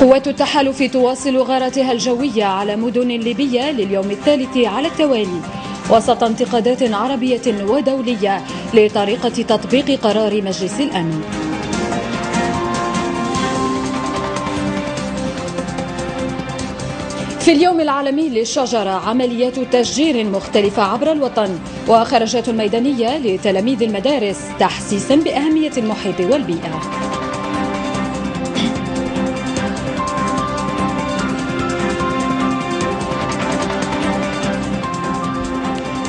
قوات التحالف تواصل غاراتها الجوية على مدن ليبية لليوم الثالث على التوالي وسط انتقادات عربية ودولية لطريقة تطبيق قرار مجلس الأمن. في اليوم العالمي للشجرة عمليات تشجير مختلفة عبر الوطن وخرجات ميدانية لتلاميذ المدارس تحسيسا بأهمية المحيط والبيئة.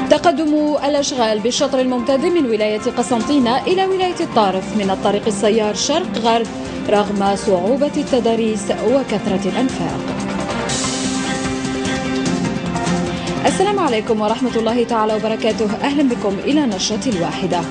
تقدم الأشغال بالشطر الممتد من ولاية قسنطينة إلى ولاية الطارف من الطريق السيار شرق غرب رغم صعوبة التضاريس وكثرة الأنفاق. السلام عليكم ورحمة الله تعالى وبركاته، أهلا بكم إلى نشرة الواحدة.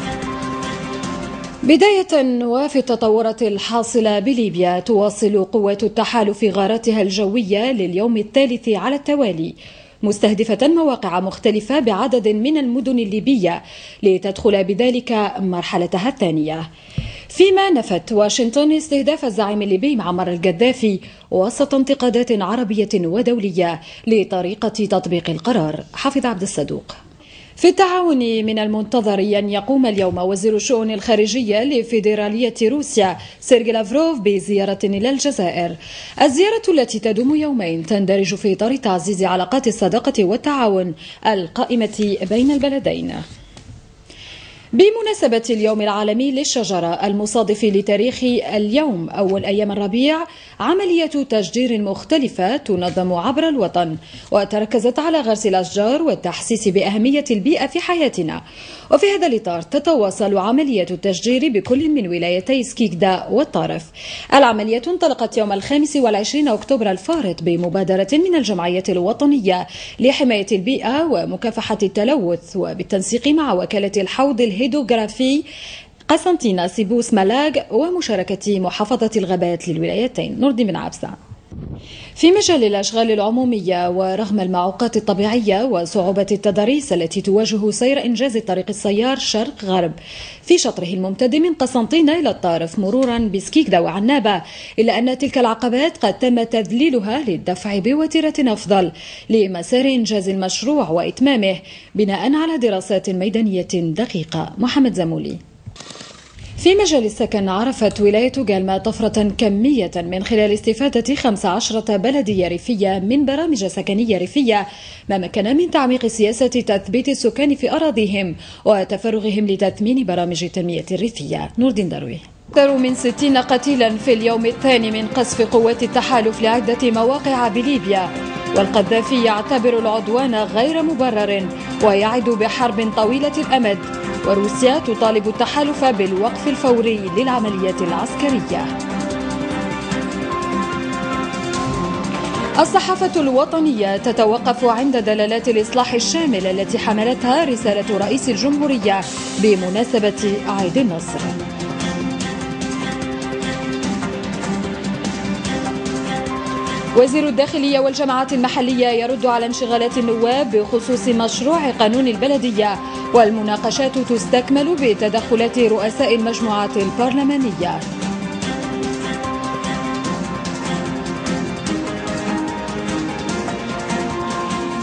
بداية وفي التطورات الحاصلة بليبيا تواصل قوات التحالف غاراتها الجوية لليوم الثالث على التوالي مستهدفة مواقع مختلفة بعدد من المدن الليبية لتدخل بذلك مرحلتها الثانية، فيما نفت واشنطن استهداف الزعيم الليبي معمر القذافي وسط انتقادات عربية ودولية لطريقة تطبيق القرار. حافظ عبد الصدوق. في التعاون من المنتظر أن يقوم اليوم وزير الشؤون الخارجية لفيدرالية روسيا سيرجي لافروف بزيارة إلى الجزائر. الزيارة التي تدوم يومين تندرج في إطار تعزيز علاقات الصداقة والتعاون القائمة بين البلدين. بمناسبة اليوم العالمي للشجرة المصادف لتاريخ اليوم أول أيام الربيع عملية تشجير مختلفة تنظم عبر الوطن وتركزت على غرس الأشجار والتحسيس بأهمية البيئة في حياتنا. وفي هذا الإطار تتواصل عملية التشجير بكل من ولايتي سكيكدا والطارف. العملية انطلقت يوم 25 أكتوبر الفارط بمبادرة من الجمعية الوطنية لحماية البيئة ومكافحة التلوث وبالتنسيق مع وكالة الحوض الهيدروغرافي قسنطينة سيبوس ملاغ ومشاركة محافظة الغابات للولايتين. نردي من عبسة. في مجال الأشغال العمومية ورغم المعوقات الطبيعية وصعوبة التضاريس التي تواجه سير إنجاز الطريق السيار شرق غرب في شطره الممتد من قسنطينة إلى الطارف مرورا بسكيكدا وعنابة، إلا أن تلك العقبات قد تم تذليلها للدفع بوتيرة أفضل لمسار إنجاز المشروع وإتمامه بناء على دراسات ميدانية دقيقة. محمد زمولي. في مجال السكن عرفت ولاية جالما طفرة كمية من خلال استفادة 15 بلدية ريفية من برامج سكنية ريفية، ما مكن من تعميق سياسة تثبيت السكان في أراضيهم وتفرغهم لتثمين برامج التنمية الريفية. نوردين دروي. أكثر من 60 قتيلا في اليوم الثاني من قصف قوات التحالف لعدة مواقع بليبيا، والقذافي يعتبر العدوان غير مبرر ويعد بحرب طويلة الأمد، وروسيا تطالب التحالف بالوقف الفوري للعمليات العسكرية. الصحافة الوطنية تتوقف عند دلالات الإصلاح الشامل التي حملتها رسالة رئيس الجمهورية بمناسبة عيد النصر. وزير الداخلية والجماعات المحلية يرد على انشغالات النواب بخصوص مشروع قانون البلدية، والمناقشات تستكمل بتدخلات رؤساء المجموعات البرلمانية.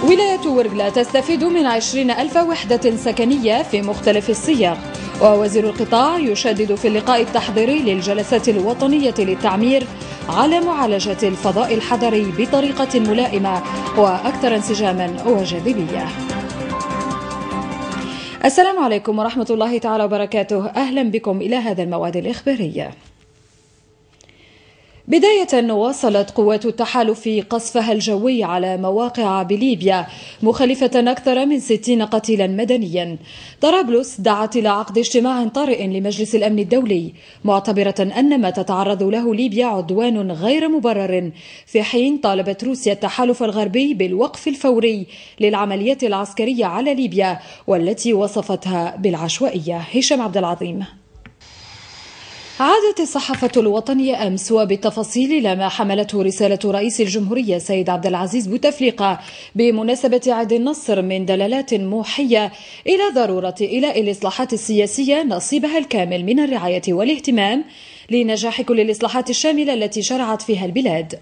ولاية ورقلة تستفيد من 20,000 وحدة سكنية في مختلف الصيغ، ووزير القطاع يشدد في اللقاء التحضيري للجلسات الوطنية للتعمير على معالجة الفضاء الحضري بطريقة ملائمة وأكثر انسجاما وجاذبية. السلام عليكم ورحمة الله تعالى وبركاته، أهلا بكم إلى هذا الموعد الإخباري. بداية واصلت قوات التحالف قصفها الجوي على مواقع بليبيا مخلفة أكثر من 60 قتيلا مدنيا. طرابلس دعت إلى عقد اجتماع طارئ لمجلس الأمن الدولي معتبرة أن ما تتعرض له ليبيا عدوان غير مبرر، في حين طالبت روسيا التحالف الغربي بالوقف الفوري للعمليات العسكرية على ليبيا والتي وصفتها بالعشوائية. هشام عبد العظيم. عادت الصحافة الوطنية أمس وبالتفاصيل إلى ما حملته رسالة رئيس الجمهورية سيد عبد العزيز بوتفليقة بمناسبة عيد النصر من دلالات موحية إلى ضرورة إيلاء الإصلاحات السياسية نصيبها الكامل من الرعاية والاهتمام لنجاح كل الإصلاحات الشاملة التي شرعت فيها البلاد.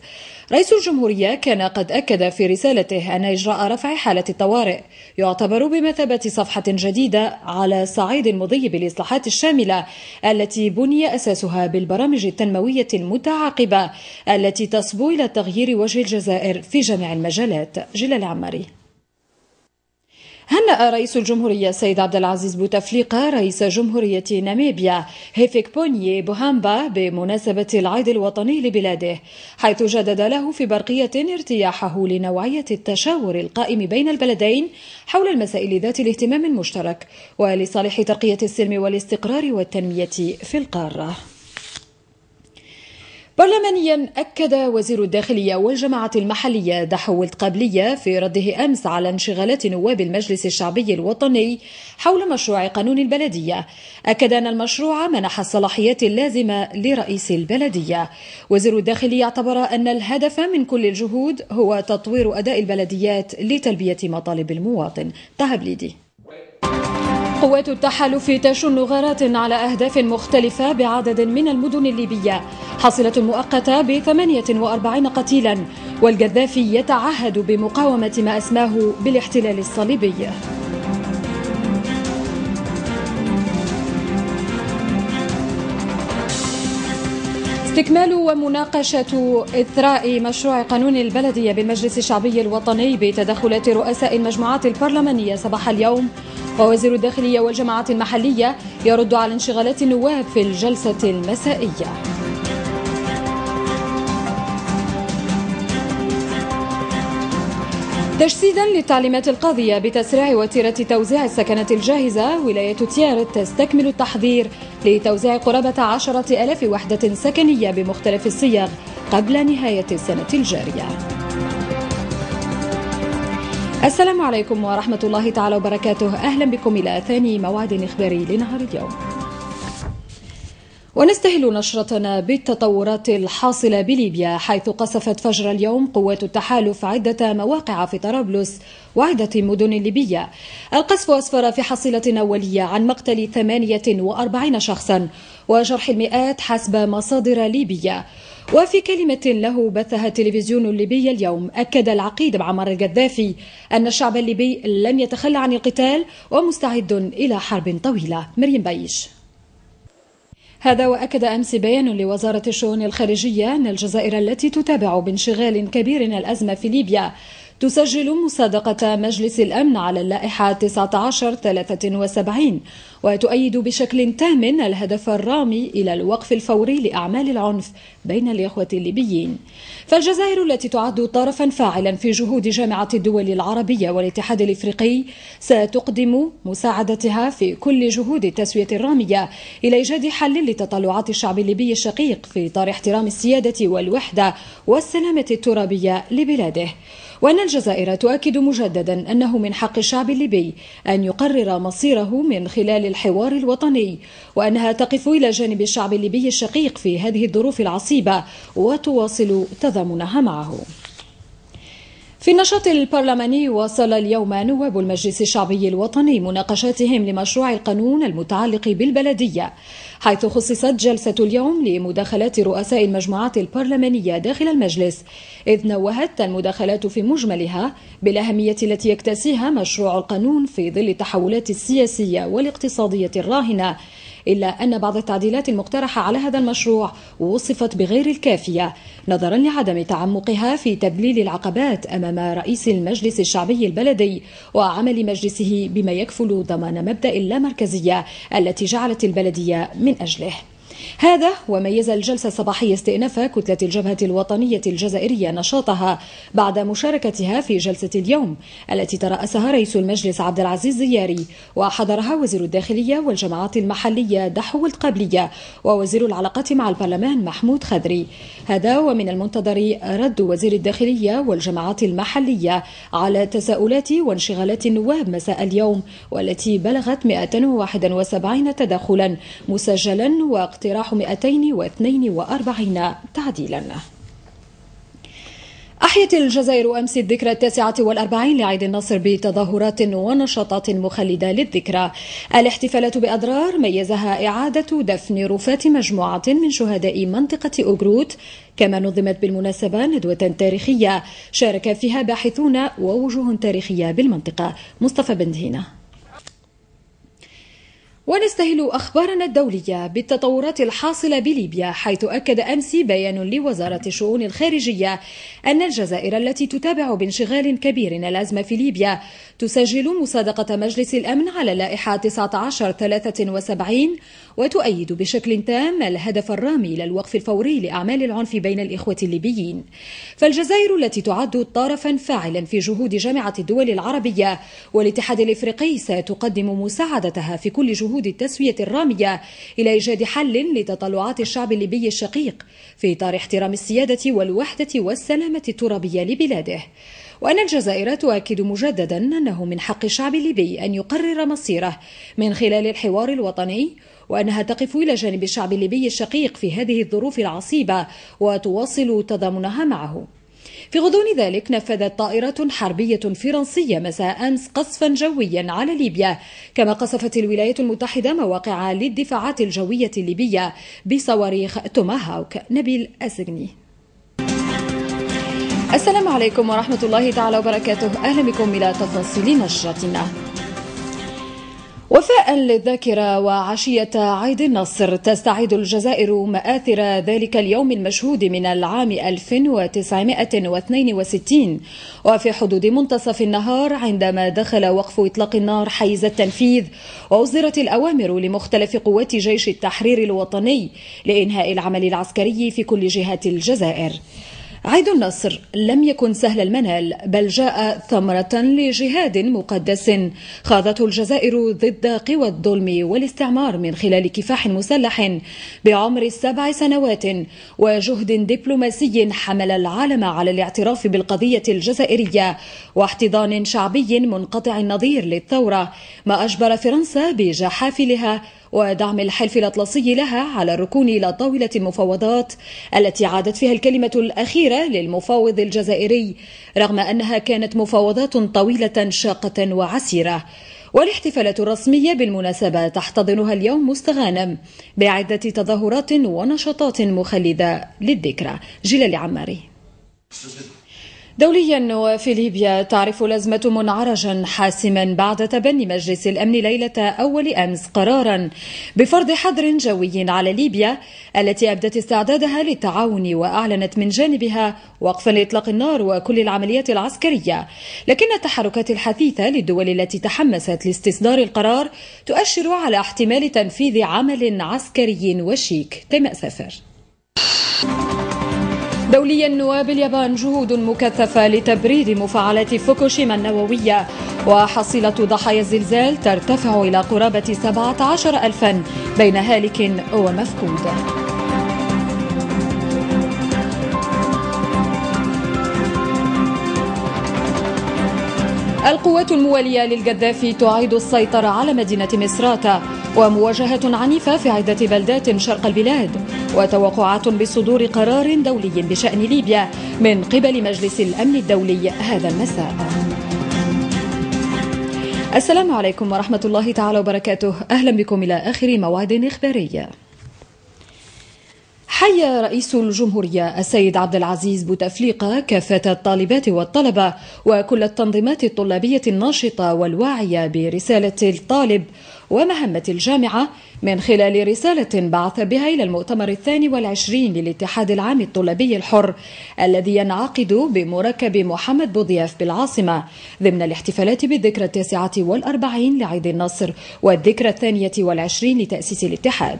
رئيس الجمهورية كان قد أكد في رسالته أن إجراء رفع حالة الطوارئ يعتبر بمثابة صفحة جديدة على صعيد المضي بالإصلاحات الشاملة التي بني أساسها بالبرامج التنموية المتعاقبة التي تصبو إلى تغيير وجه الجزائر في جميع المجالات. جلال عماري. هنأ رئيس الجمهورية السيد عبد العزيز بوتفليقة رئيس جمهورية ناميبيا هيفيكبونيي بوهامبا بمناسبة العيد الوطني لبلاده، حيث جدد له في برقية ارتياحه لنوعية التشاور القائم بين البلدين حول المسائل ذات الاهتمام المشترك ولصالح ترقية السلم والاستقرار والتنمية في القارة. برلمانيا أكد وزير الداخلية والجماعة المحلية دحو ولد قبلية في رده أمس على انشغالات نواب المجلس الشعبي الوطني حول مشروع قانون البلدية. أكد أن المشروع منح الصلاحيات اللازمة لرئيس البلدية. وزير الداخلية اعتبر أن الهدف من كل الجهود هو تطوير أداء البلديات لتلبية مطالب المواطن. طه بليدي. قوات التحالف تشن غارات على أهداف مختلفة بعدد من المدن الليبية، حصيلة مؤقتة ب48 قتيلا، والقذافي يتعهد بمقاومة ما أسماه بالاحتلال الصليبي. استكمال ومناقشة إثراء مشروع قانون البلدية بالمجلس الشعبي الوطني بتدخلات رؤساء المجموعات البرلمانية صباح اليوم، ووزير الداخلية والجماعة المحلية يرد على انشغالات النواب في الجلسة المسائية. تجسيدا للتعليمات القاضية بتسريع وتيرة توزيع السكنات الجاهزة، ولاية تيارت تستكمل التحضير لتوزيع قرابة 10,000 وحدة سكنية بمختلف الصيغ قبل نهاية السنة الجارية. السلام عليكم ورحمة الله تعالى وبركاته. أهلا بكم إلى ثاني موعد إخباري لنهار اليوم، ونستهل نشرتنا بالتطورات الحاصلة بليبيا، حيث قصفت فجر اليوم قوات التحالف عدة مواقع في طرابلس وعدة مدن ليبية. القصف أسفر في حصيلة أولية عن مقتل 48 شخصا وجرح المئات حسب مصادر ليبية. وفي كلمة له بثها التلفزيون الليبي اليوم، أكد العقيد معمر القذافي أن الشعب الليبي لم يتخلى عن القتال ومستعد إلى حرب طويلة. مريم بايش. هذا وأكد أمس بيان لوزارة الشؤون الخارجية أن الجزائر التي تتابع بانشغال كبير الأزمة في ليبيا تسجل مصادقة مجلس الأمن على اللائحة 1973 وتؤيد بشكل تام الهدف الرامي إلى الوقف الفوري لأعمال العنف بين الإخوة الليبيين. فالجزائر التي تعد طرفا فاعلا في جهود جامعة الدول العربية والاتحاد الإفريقي ستقدم مساعدتها في كل جهود التسوية الرامية إلى إيجاد حل لتطلعات الشعب الليبي الشقيق في إطار احترام السيادة والوحدة والسلامة الترابية لبلاده. وأن الجزائر تؤكد مجددا أنه من حق الشعب الليبي أن يقرر مصيره من خلال الحوار الوطني، وأنها تقف إلى جانب الشعب الليبي الشقيق في هذه الظروف العصيبة وتواصل تضامنها معه. في النشاط البرلماني واصل اليوم نواب المجلس الشعبي الوطني مناقشاتهم لمشروع القانون المتعلق بالبلدية، حيث خصصت جلسة اليوم لمداخلات رؤساء المجموعات البرلمانية داخل المجلس، إذ نوهت المداخلات في مجملها بالأهمية التي يكتسيها مشروع القانون في ظل التحولات السياسية والاقتصادية الراهنة، إلا أن بعض التعديلات المقترحة على هذا المشروع وصفت بغير الكافية نظرا لعدم تعمقها في تذليل العقبات أمام رئيس المجلس الشعبي البلدي وعمل مجلسه بما يكفل ضمان مبدأ اللامركزية التي جعلت البلدية من أجله. هذا وميز الجلسة الصباحية استئناف كتلة الجبهة الوطنية الجزائرية نشاطها بعد مشاركتها في جلسة اليوم التي ترأسها رئيس المجلس عبد العزيز زياري، وحضرها وزير الداخلية والجماعات المحلية دحو ولد قبلية ووزير العلاقات مع البرلمان محمود خضري. هذا ومن المنتظر رد وزير الداخلية والجماعات المحلية على تساؤلات وانشغالات النواب مساء اليوم، والتي بلغت 271 تدخلا مسجلا واقتراح 242 تعديلا. أحيت الجزائر أمس الذكرى 49 لعيد النصر بتظاهرات ونشاطات مخلدة للذكرى. الاحتفالات بأضرار ميزها إعادة دفن رفات مجموعة من شهداء منطقة أوغروت، كما نظمت بالمناسبة ندوة تاريخية شارك فيها باحثون ووجوه تاريخية بالمنطقة. مصطفى بندهينة. ونستهل أخبارنا الدولية بالتطورات الحاصلة بليبيا، حيث أكد أمس بيان لوزارة الشؤون الخارجية أن الجزائر التي تتابع بانشغال كبير الأزمة في ليبيا تسجل مصادقة مجلس الأمن على لائحة 1973 وتؤيد بشكل تام الهدف الرامي للوقف الفوري لأعمال العنف بين الإخوة الليبيين. فالجزائر التي تعد طرفا فاعلا في جهود جامعة الدول العربية والاتحاد الإفريقي ستقدم مساعدتها في كل جهود التسوية الرامية إلى إيجاد حل لتطلعات الشعب الليبي الشقيق في إطار احترام السيادة والوحدة والسلامة الترابية لبلاده. وأن الجزائر تؤكد مجددا أنه من حق الشعب الليبي أن يقرر مصيره من خلال الحوار الوطني، وأنها تقف إلى جانب الشعب الليبي الشقيق في هذه الظروف العصيبة وتواصل تضامنها معه. في غضون ذلك نفذت طائرة حربية فرنسية مساء أمس قصفا جويا على ليبيا، كما قصفت الولايات المتحدة مواقع للدفاعات الجوية الليبية بصواريخ توماهاوك. نبيل أسجني. السلام عليكم ورحمة الله تعالى وبركاته. أهلا بكم إلى تفاصيل نشرتنا. وفاء للذاكرة وعشية عيد النصر تستعيد الجزائر مآثر ذلك اليوم المشهود من العام 1962، وفي حدود منتصف النهار عندما دخل وقف إطلاق النار حيز التنفيذ وأصدرت الأوامر لمختلف قوات جيش التحرير الوطني لإنهاء العمل العسكري في كل جهات الجزائر. عيد النصر لم يكن سهل المنال، بل جاء ثمرة لجهاد مقدس خاضته الجزائر ضد قوى الظلم والاستعمار من خلال كفاح مسلح بعمر 7 سنوات وجهد دبلوماسي حمل العالم على الاعتراف بالقضية الجزائرية واحتضان شعبي منقطع النظير للثورة، ما أجبر فرنسا بجحافلها ودعم الحلف الأطلسي لها على الركون إلى طاولة المفاوضات التي عادت فيها الكلمة الأخيرة للمفاوض الجزائري، رغم أنها كانت مفاوضات طويلة شاقة وعسيرة. والاحتفالات الرسمية بالمناسبة تحتضنها اليوم مستغانم بعدة تظاهرات ونشاطات مخلدة للذكرى. جلال عماري. دوليا، وفي ليبيا تعرف الأزمة منعرجا حاسما بعد تبني مجلس الأمن ليلة أول أمس قرارا بفرض حظر جوي على ليبيا التي أبدت استعدادها للتعاون وأعلنت من جانبها وقفا لإطلاق النار وكل العمليات العسكرية. لكن التحركات الحثيثة للدول التي تحمست لاستصدار القرار تؤشر على احتمال تنفيذ عمل عسكري وشيك. تيماء سافر. دوليا، وباليابان جهود مكثفة لتبريد مفاعلات فوكوشيما النووية، وحصيلة ضحايا الزلزال ترتفع إلى قرابة 17,000 بين هالك ومفقود. القوات الموالية للقذافي تعيد السيطرة على مدينة مصراتة، ومواجهات عنيفة في عدة بلدات شرق البلاد، وتوقعات بصدور قرار دولي بشأن ليبيا من قبل مجلس الأمن الدولي هذا المساء. السلام عليكم ورحمة الله تعالى وبركاته. أهلا بكم إلى آخر موعد إخباري. حيّ رئيس الجمهورية السيد عبد العزيز بوتفليقة كافة الطالبات والطلبة وكل التنظيمات الطلابية الناشطة والواعية برسالة الطالب ومهمة الجامعة من خلال رسالة بعث بها إلى المؤتمر 22 للاتحاد العام الطلابي الحر الذي ينعقد بمركب محمد بوضياف بالعاصمة ضمن الاحتفالات بالذكرى 49 لعيد النصر والذكرى 22 لتأسيس الاتحاد.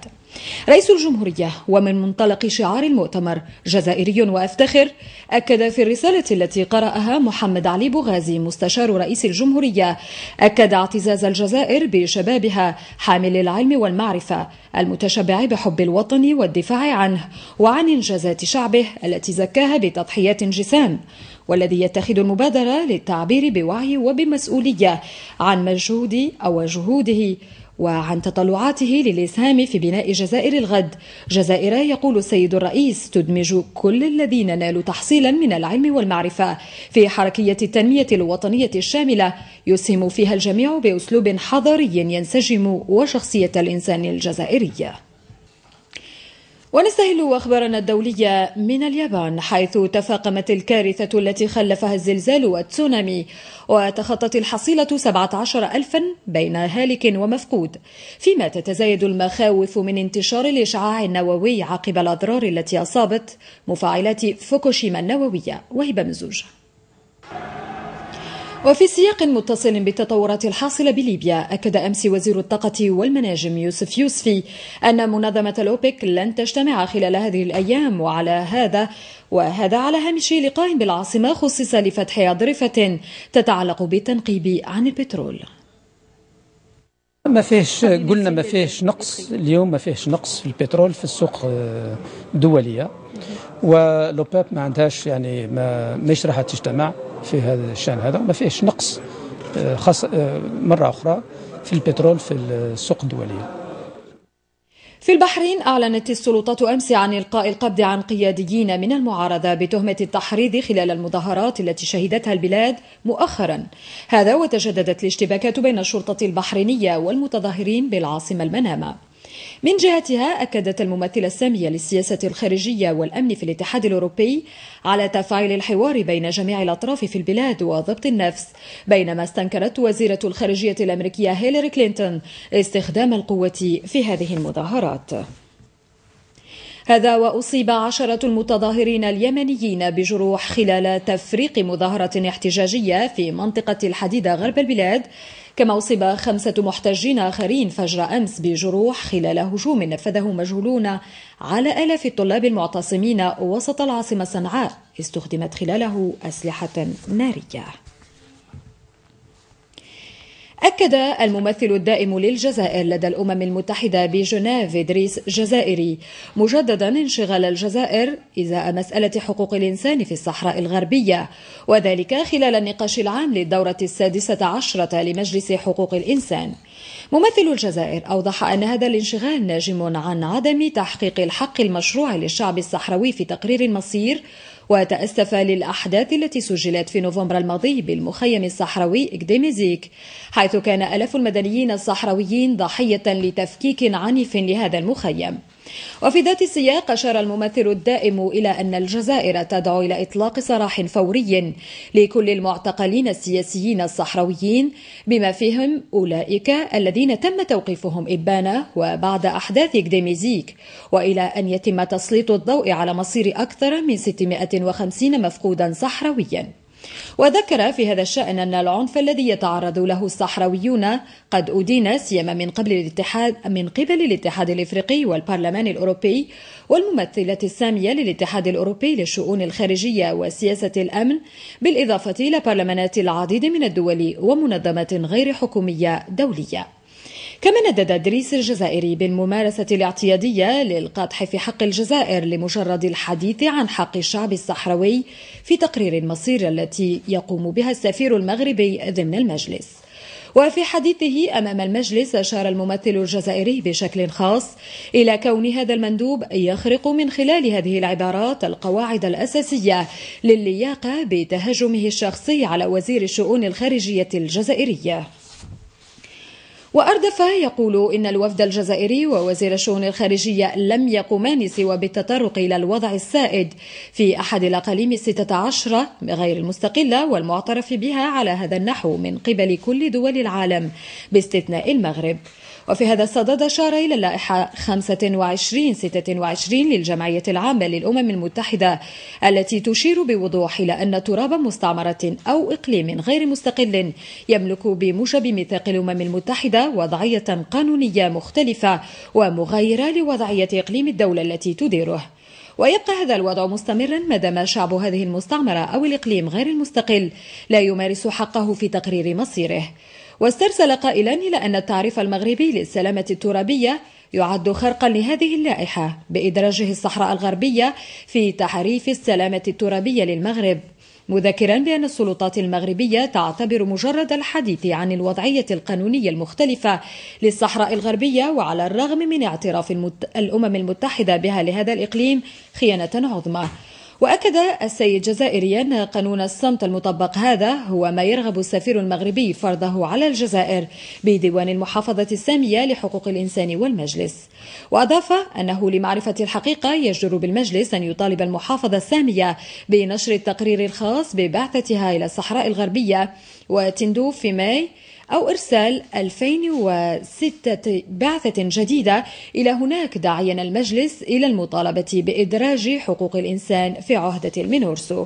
رئيس الجمهورية ومن منطلق شعار المؤتمر جزائري وأفتخر أكد في الرسالة التي قرأها محمد علي بوغازي مستشار رئيس الجمهورية أكد اعتزاز الجزائر بشبابها حامل العلم والمعرفة المتشبع بحب الوطن والدفاع عنه وعن إنجازات شعبه التي زكاها بتضحيات جسام، والذي يتخذ المبادرة للتعبير بوعي وبمسؤولية عن جهوده وعن تطلعاته للإسهام في بناء جزائر الغد. جزائر، يقول السيد الرئيس، تدمج كل الذين نالوا تحصيلا من العلم والمعرفة في حركية التنمية الوطنية الشاملة يسهم فيها الجميع بأسلوب حضاري ينسجم وشخصية الإنسان الجزائري. ونستهل أخبارنا الدولية من اليابان، حيث تفاقمت الكارثة التي خلفها الزلزال والتسونامي، وتخطت الحصيلة 17,000 بين هالك ومفقود، فيما تتزايد المخاوف من انتشار الإشعاع النووي عقب الأضرار التي أصابت مفاعلات فوكوشيما النووية. وهبة مزوج. وفي سياق متصل بالتطورات الحاصلة بليبيا، أكد أمس وزير الطاقة والمناجم يوسف يوسفي أن منظمة الأوبك لن تجتمع خلال هذه الأيام، وهذا على هامش لقاء بالعاصمة خصص لفتح أظرفة تتعلق بالتنقيب عن البترول. ما فيش نقص اليوم، ما فيش نقص في البترول في السوق الدولية، والأوبك ما عندهاش يعني مش راح تجتمع في هذا الشأن هذا، وما فيش نقص خاص مرة أخرى في البترول في السوق الدولية. في البحرين، أعلنت السلطات أمس عن إلقاء القبض عن قياديين من المعارضة بتهمة التحريض خلال المظاهرات التي شهدتها البلاد مؤخرا، هذا وتجددت الاشتباكات بين الشرطة البحرينية والمتظاهرين بالعاصمة المنامة. من جهتها، أكدت الممثلة السامية للسياسة الخارجية والأمن في الاتحاد الأوروبي على تفعيل الحوار بين جميع الأطراف في البلاد وضبط النفس، بينما استنكرت وزيرة الخارجية الأمريكية هيلاري كلينتون استخدام القوة في هذه المظاهرات. هذا وأصيب 10 المتظاهرين اليمنيين بجروح خلال تفريق مظاهرة احتجاجية في منطقة الحديدة غرب البلاد، كما أصيب 5 محتجين آخرين فجر أمس بجروح خلال هجوم نفذه مجهولون على آلاف الطلاب المعتصمين وسط العاصمة صنعاء استخدمت خلاله أسلحة نارية. أكد الممثل الدائم للجزائر لدى الأمم المتحدة بجنيف إدريس جزائري مجددا انشغال الجزائر إزاء مسألة حقوق الإنسان في الصحراء الغربية، وذلك خلال النقاش العام للدورة 16 لمجلس حقوق الإنسان. ممثل الجزائر أوضح أن هذا الانشغال ناجم عن عدم تحقيق الحق المشروع للشعب الصحراوي في تقرير المصير، وتأسف للأحداث التي سجلت في نوفمبر الماضي بالمخيم الصحراوي إكديميزيك، حيث كان آلاف المدنيين الصحراويين ضحية لتفكيك عنيف لهذا المخيم. وفي ذات السياق، أشار الممثل الدائم إلى أن الجزائر تدعو إلى إطلاق سراح فوري لكل المعتقلين السياسيين الصحراويين، بما فيهم أولئك الذين تم توقيفهم إبانة وبعد أحداث إكديميزيك، وإلى أن يتم تسليط الضوء على مصير أكثر من 650 مفقودا صحراويا. وذكر في هذا الشأن أن العنف الذي يتعرض له الصحراويون قد أدين سيما من قبل الاتحاد الإفريقي والبرلمان الأوروبي والممثلة السامية للاتحاد الأوروبي للشؤون الخارجية وسياسة الأمن، بالإضافة إلى برلمانات العديد من الدول ومنظمات غير حكومية دولية. كما ندد إدريس الجزائري بالممارسة الاعتيادية للقدح في حق الجزائر لمجرد الحديث عن حق الشعب الصحراوي في تقرير المصير التي يقوم بها السفير المغربي ضمن المجلس. وفي حديثه أمام المجلس، أشار الممثل الجزائري بشكل خاص إلى كون هذا المندوب يخرق من خلال هذه العبارات القواعد الأساسية للياقة بتهجمه الشخصي على وزير الشؤون الخارجية الجزائرية. وأردف يقول إن الوفد الجزائري ووزير الشؤون الخارجية لم يقومان سوى بالتطرق إلى الوضع السائد في أحد الأقاليم 16 غير المستقلة والمعترف بها على هذا النحو من قبل كل دول العالم باستثناء المغرب. وفي هذا الصدد أشار إلى اللائحة 2526 للجمعية العامة للأمم المتحدة التي تشير بوضوح إلى أن تراب مستعمرة أو إقليم غير مستقل يملك بموجب ميثاق الأمم المتحدة وضعية قانونية مختلفة ومغايرة لوضعية إقليم الدولة التي تديره. ويبقى هذا الوضع مستمرا مادام شعب هذه المستعمرة أو الإقليم غير المستقل لا يمارس حقه في تقرير مصيره. واسترسل قائلا إلى أن التعريف المغربي للسلامة الترابية يعد خرقا لهذه اللائحة بإدراجه الصحراء الغربية في تعريف السلامة الترابية للمغرب، مذكرا بأن السلطات المغربية تعتبر مجرد الحديث عن الوضعية القانونية المختلفة للصحراء الغربية وعلى الرغم من اعتراف الأمم المتحدة بها لهذا الإقليم خيانة عظمى. وأكد السيد الجزائري أن قانون الصمت المطبق هذا هو ما يرغب السفير المغربي فرضه على الجزائر بديوان المحافظة السامية لحقوق الإنسان والمجلس. وأضاف أنه لمعرفة الحقيقة يجدر بالمجلس أن يطالب المحافظة السامية بنشر التقرير الخاص ببعثتها إلى الصحراء الغربية وتندوف في ماي أو إرسال 2006 بعثة جديدة إلى هناك، داعيا المجلس إلى المطالبة بإدراج حقوق الإنسان في عهدة المينورسو.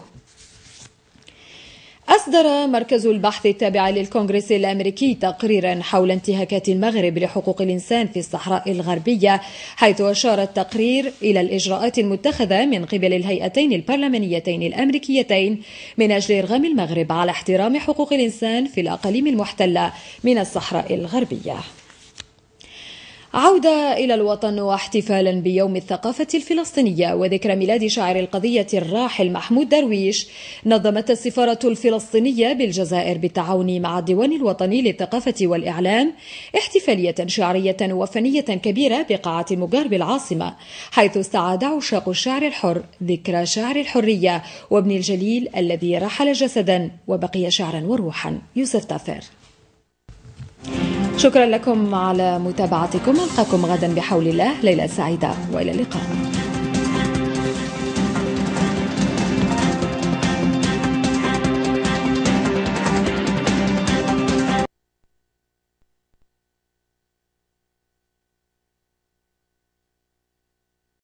أصدر مركز البحث التابع للكونغرس الأمريكي تقريرا حول انتهاكات المغرب لحقوق الإنسان في الصحراء الغربية، حيث أشار التقرير إلى الإجراءات المتخذة من قبل الهيئتين البرلمانيتين الأمريكيتين من أجل إرغام المغرب على احترام حقوق الإنسان في الأقاليم المحتلة من الصحراء الغربية. عودة إلى الوطن واحتفالا بيوم الثقافة الفلسطينية وذكرى ميلاد شاعر القضية الراحل محمود درويش، نظمت السفارة الفلسطينية بالجزائر بالتعاون مع الديوان الوطني للثقافة والإعلام احتفالية شعرية وفنية كبيرة بقاعة مجار بالعاصمة، حيث استعاد عشاق الشعر الحر ذكرى شاعر الحرية وابن الجليل الذي رحل جسدا وبقي شعرا وروحا. يوسف تافر. شكرا لكم على متابعتكم، ألقاكم غدا بحول الله، ليلة سعيدة وإلى اللقاء.